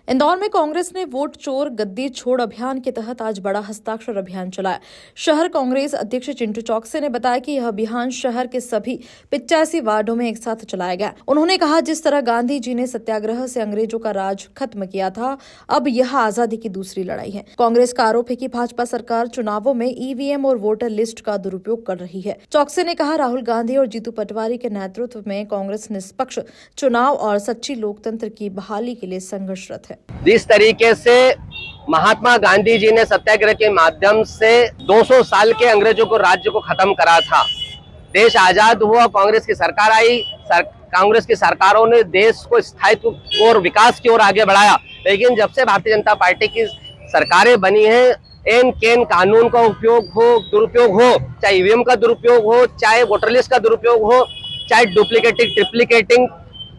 इंदौर में कांग्रेस ने वोट चोर गद्दी छोड़ अभियान के तहत आज बड़ा हस्ताक्षर अभियान चलाया। शहर कांग्रेस अध्यक्ष चिंटू चौकसे ने बताया कि यह अभियान शहर के सभी 85 वार्डों में एक साथ चलाया गया। उन्होंने कहा, जिस तरह गांधी जी ने सत्याग्रह से अंग्रेजों का राज खत्म किया था, अब यह आजादी की दूसरी लड़ाई है। कांग्रेस का आरोप है कि भाजपा सरकार चुनावों में ईवीएम और वोटर लिस्ट का दुरुपयोग कर रही है। चौकसे ने कहा, राहुल गांधी और जीतू पटवारी के नेतृत्व में कांग्रेस निष्पक्ष चुनाव और सच्ची लोकतंत्र की बहाली के लिए संघर्षरत है। जिस तरीके से महात्मा गांधी जी ने सत्याग्रह के माध्यम से 200 साल के अंग्रेजों को राज्य को खत्म करा था, देश आजाद हुआ, कांग्रेस की सरकार आई, कांग्रेस की सरकारों ने देश को स्थायित्व और विकास की ओर आगे बढ़ाया। लेकिन जब से भारतीय जनता पार्टी की सरकारें बनी हैं, एन केन कानून का उपयोग हो, दुरुपयोग हो, चाहे ईवीएम का दुरुपयोग हो, चाहे वोटर लिस्ट का दुरुपयोग हो, चाहे डुप्लीकेटिंग ट्रिप्लीकेटिंग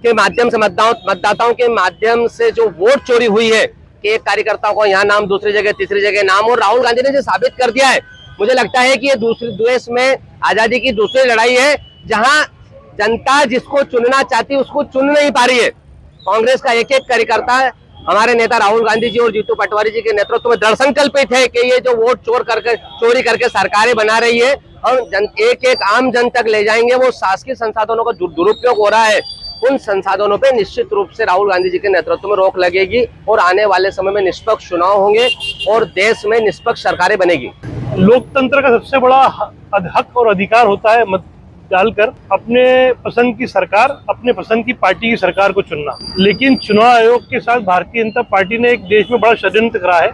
के माध्यम से मतदाताओं के माध्यम से जो वोट चोरी हुई है कि एक कार्यकर्ता को यहाँ नाम, दूसरी जगह तीसरी जगह नाम, और राहुल गांधी ने जो साबित कर दिया है, मुझे लगता है कि ये दूसरे देश में आजादी की दूसरी लड़ाई है, जहां जनता जिसको चुनना चाहती है उसको चुन नहीं पा रही है। कांग्रेस का एक एक कार्यकर्ता हमारे नेता राहुल गांधी जी और जीतू पटवारी जी के नेतृत्व में दृढ़ संकल्पित है कि ये जो वोट चोरी करके सरकारें बना रही है, हम एक एक आम जन तक ले जाएंगे। वो शासकीय संसाधनों का दुरुपयोग हो रहा है, उन संसाधनों पे निश्चित रूप से राहुल गांधी जी के नेतृत्व में रोक लगेगी और आने वाले समय में निष्पक्ष चुनाव होंगे और देश में निष्पक्ष सरकारें बनेगी। लोकतंत्र का सबसे बड़ा हक और अधिकार होता है मत डालकर अपने पसंद की सरकार, अपने पसंद की पार्टी की सरकार को चुनना। लेकिन चुनाव आयोग के साथ भारतीय जनता पार्टी ने एक देश में बड़ा षड्यंत्र करा है,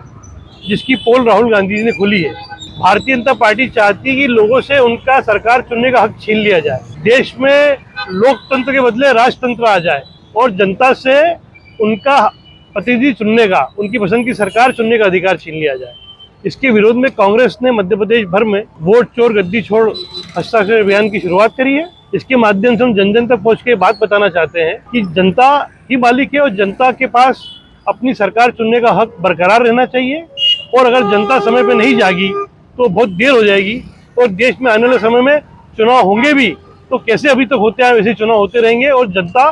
जिसकी पोल राहुल गांधी जी ने खुली है। भारतीय जनता पार्टी चाहती है कि लोगों से उनका सरकार चुनने का हक छीन लिया जाए, देश में लोकतंत्र के बदले राजतंत्र आ जाए और जनता से उनका प्रतिनिधि चुनने का, उनकी पसंद की सरकार चुनने का अधिकार छीन लिया जाए। इसके विरोध में कांग्रेस ने मध्य प्रदेश भर में वोट चोर गद्दी छोड़ हस्ताक्षर अभियान की शुरुआत करी है। इसके माध्यम से हम जन जन तक पहुंच के बात बताना चाहते हैं कि जनता ही मालिक है और जनता के पास अपनी सरकार चुनने का हक बरकरार रहना चाहिए, और अगर जनता समय पे नहीं जागी तो बहुत देर हो जाएगी और देश में आने वाले समय में चुनाव होंगे भी तो कैसे अभी तक होते हैं वैसे चुनाव होते रहेंगे। और जनता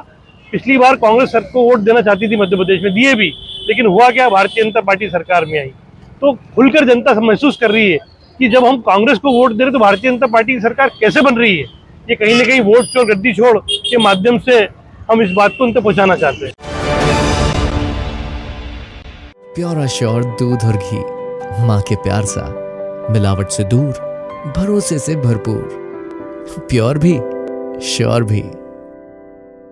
पिछली बार कांग्रेस सर को वोट देना चाहती थी मध्य प्रदेश में, दिए भी, लेकिन हुआ क्या, भारतीय जनता पार्टी सरकार में आई। तो खुलकर जनता महसूस कर रही है कि जब हम कांग्रेस को वोट दे रहे तो भारतीय जनता पार्टी की सरकार कैसे बन रही है। ये कहीं ना कहीं वोट चोर गद्दी छोड़ के माध्यम से हम इस बात को उन तक पहुंचाना चाहते हैं। प्योर एश्योर दूध और घी, माँ के प्यार सा, मिलावट से दूर, भरोसे से भरपूर, प्योर भी श्योर भी।